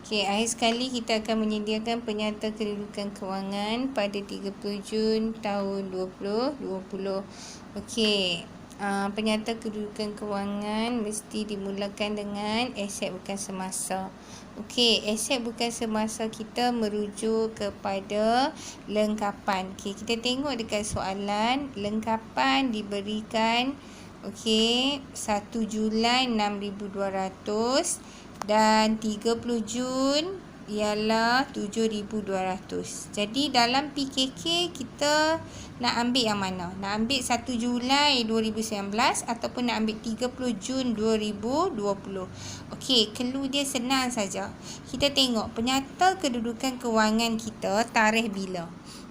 Okey, akhir sekali kita akan menyediakan penyata kedudukan kewangan pada 30 Jun tahun 2020. Okey, penyata kedudukan kewangan mesti dimulakan dengan aset bukan semasa. Okey, aset bukan semasa kita merujuk kepada lengkapan. Okey, kita tengok dekat soalan, lengkapan diberikan okey 1 Julai 6,200 dan 30 Jun ialah 7,200. Jadi dalam PKK kita nak ambil yang mana? Nak ambil 1 Julai 2019 ataupun nak ambil 30 Jun 2020. Okey, clue dia senang saja. Kita tengok penyata kedudukan kewangan kita tarikh bila?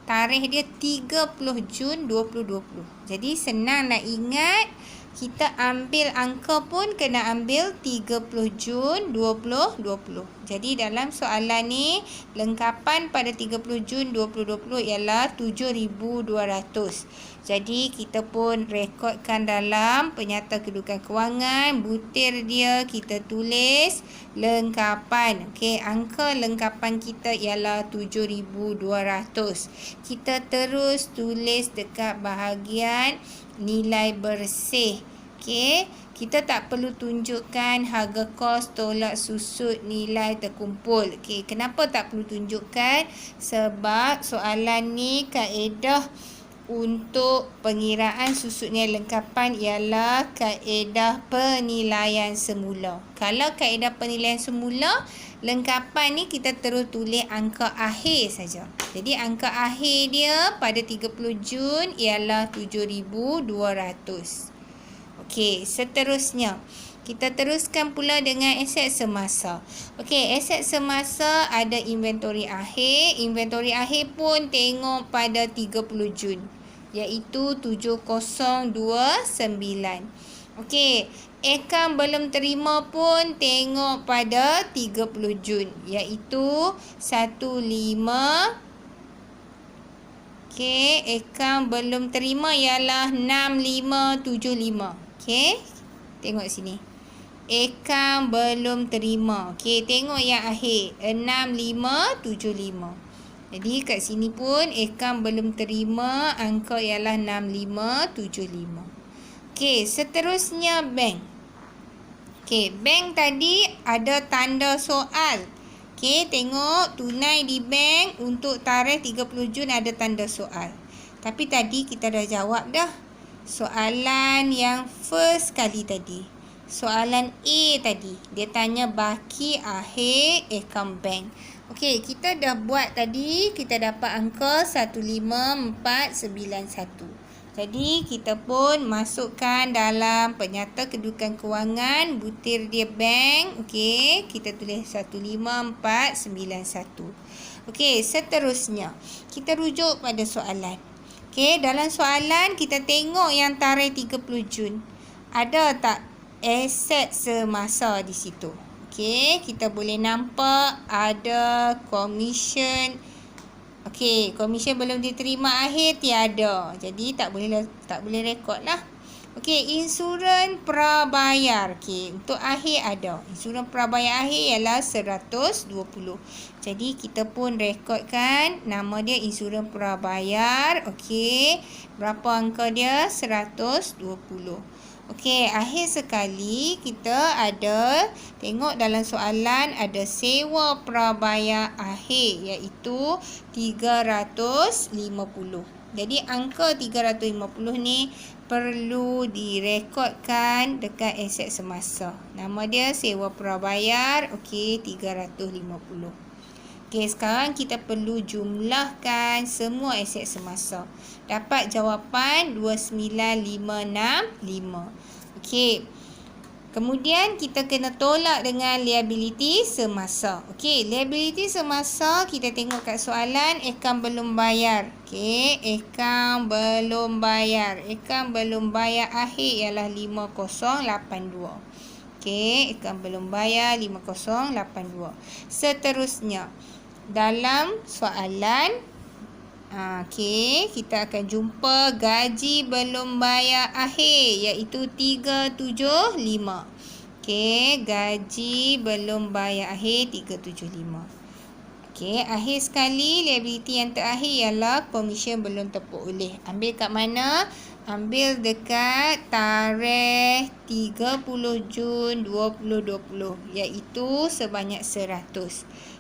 Tarikh dia 30 Jun 2020. Jadi senang nak ingat. Kita ambil angka pun kena ambil 30 Jun 2020. Jadi dalam soalan ni, lengkapan pada 30 Jun 2020 ialah 7,200. Jadi kita pun rekodkan dalam penyata kedudukan kewangan. Butir dia kita tulis lengkapan. Okey, angka lengkapan kita ialah 7,200. Kita terus tulis dekat bahagian nilai bersih. Okey, kita tak perlu tunjukkan harga kos tolak susut nilai terkumpul. Okey, kenapa tak perlu tunjukkan? Sebab soalan ni kaedah untuk pengiraan susut nilai lengkapan ialah kaedah penilaian semula. Kalau kaedah penilaian semula, lengkapan ni kita terus tulis angka akhir saja. Jadi angka akhir dia pada 30 Jun ialah 7,200. Okey, seterusnya kita teruskan pula dengan aset semasa. Okey, aset semasa ada inventory akhir. Inventory akhir pun tengok pada 30 Jun iaitu 7,029. Okey, akaun belum terima pun tengok pada 30 Jun iaitu 15. Okey, akaun belum terima ialah 6575. Okey, tengok sini. Akaun belum terima. Okey, tengok yang akhir 6575. Jadi kat sini pun akaun belum terima, angka ialah 6575. Okey, seterusnya bank. Okey, bank tadi ada tanda soal. Okey, tengok tunai di bank untuk tarikh 30 Jun ada tanda soal. Tapi tadi kita dah jawab dah. Soalan yang first kali tadi. Soalan A tadi. Dia tanya baki akhir akaun bank. Okey, kita dah buat tadi. Kita dapat angka 15491. Jadi, kita pun masukkan dalam penyata kedudukan kewangan. Butir dia bank. Okey, kita tulis 15491. Okey, seterusnya. Kita rujuk pada soalan. Okey, dalam soalan kita tengok yang tarikh 30 Jun. Ada tak aset semasa di situ? Okey, kita boleh nampak ada komisen. Okey, komisen belum diterima akhir tiada. Jadi tak boleh rekod lah. Okey, insurans prabayar. Okey, untuk akhir ada. Insurans prabayar akhir ialah 120. Jadi kita pun rekodkan nama dia insurans prabayar. Okey, berapa angka dia? 120. Okey, akhir sekali kita ada tengok dalam soalan ada sewa prabayar akhir iaitu 350. Jadi angka 350 ni perlu direkodkan dekat aset semasa. Nama dia sewa prabayar. Okey, 350. Okey, sekarang kita perlu jumlahkan semua aset semasa. Dapat jawapan 29565. Okey. Kemudian kita kena tolak dengan liability semasa. Okey, liability semasa kita tengok kat soalan akaun belum bayar. Okey, akaun belum bayar. Akaun belum bayar akhir ialah 5082. Okey, akaun belum bayar 5082. Seterusnya dalam soalan okey, kita akan jumpa gaji belum bayar akhir iaitu 375. Okey, gaji belum bayar akhir 375. Okey, akhir sekali liability yang terakhir ialah komisen belum terperoleh. Ambil kat mana? Ambil dekat tarikh 30 Jun 2020 iaitu sebanyak 100.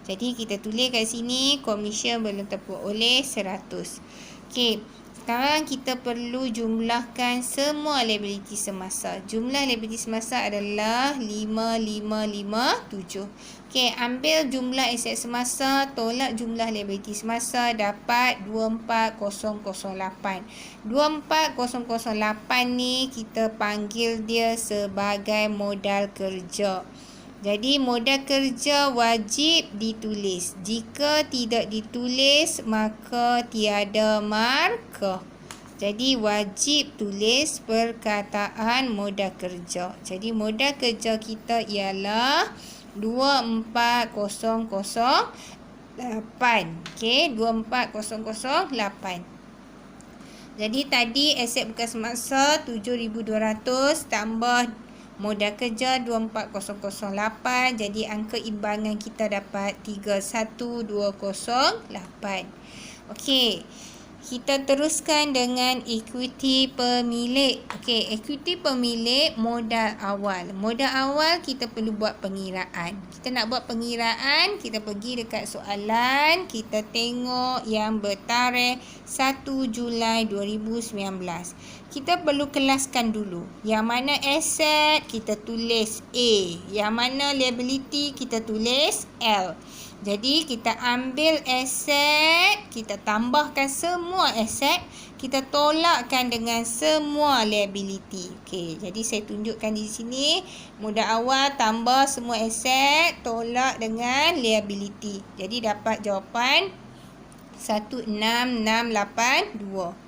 Jadi kita tulis kat sini komisen belum terperoleh 100. Okey, sekarang kita perlu jumlahkan semua liability semasa. Jumlah liability semasa adalah 5557. Okey, ambil jumlah aset semasa, tolak jumlah liability semasa, dapat 24008. 24008 ni kita panggil dia sebagai modal kerja. Jadi modal kerja wajib ditulis. Jika tidak ditulis maka tiada markah. Jadi wajib tulis perkataan modal kerja. Jadi modal kerja kita ialah 24008. Okey, 24008. Jadi tadi aset bekas semasa 7200 tambah modal kerja 24008. Jadi angka imbangan kita dapat 31208. Okey, kita teruskan dengan equity pemilik. Okey, equity pemilik modal awal. Modal awal kita perlu buat pengiraan. Kita nak buat pengiraan, kita pergi dekat soalan, kita tengok yang bertarikh 1 Julai 2019. Kita perlu kelaskan dulu. Yang mana aset kita tulis A, yang mana liability kita tulis L. Jadi kita ambil aset, kita tambahkan semua aset, kita tolakkan dengan semua liability. Okey, jadi saya tunjukkan di sini modal awal tambah semua aset, tolak dengan liability. Jadi dapat jawapan 16682.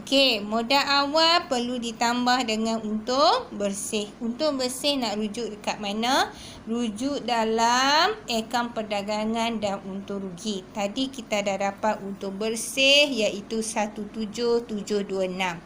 Okey, modal awal perlu ditambah dengan untung bersih. Untung bersih nak rujuk dekat mana? Rujuk dalam akaun perdagangan dan untung rugi. Tadi kita dah dapat untung bersih iaitu 17726.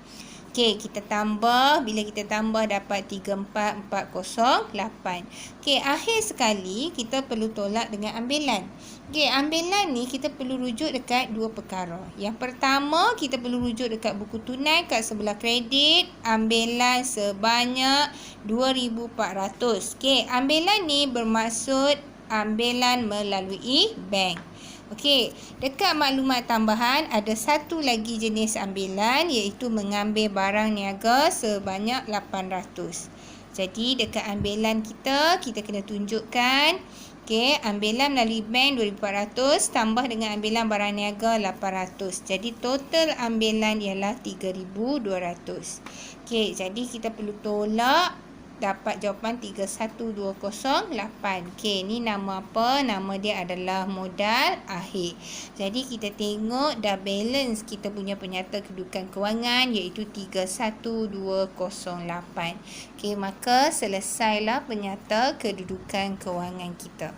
Okey, kita tambah. Bila kita tambah dapat 34408. Okey, akhir sekali kita perlu tolak dengan ambilan. Okey, ambilan ni kita perlu rujuk dekat dua perkara. Yang pertama, kita perlu rujuk dekat buku tunai kat sebelah kredit. Ambilan sebanyak 2400. Okey, ambilan ni bermaksud ambilan melalui bank. Okey, dekat maklumat tambahan ada satu lagi jenis ambilan iaitu mengambil barang niaga sebanyak 800. Jadi dekat ambilan kita kena tunjukkan okey, ambilan melalui bank 2400 tambah dengan ambilan barang niaga 800. Jadi total ambilan ialah 3200. Okey, jadi kita perlu tolak, dapat jawapan 31208. Okey, ni nama apa? Nama dia adalah modal akhir. Jadi kita tengok dah balance kita punya penyata kedudukan kewangan iaitu 31208. Okey, maka selesailah penyata kedudukan kewangan kita.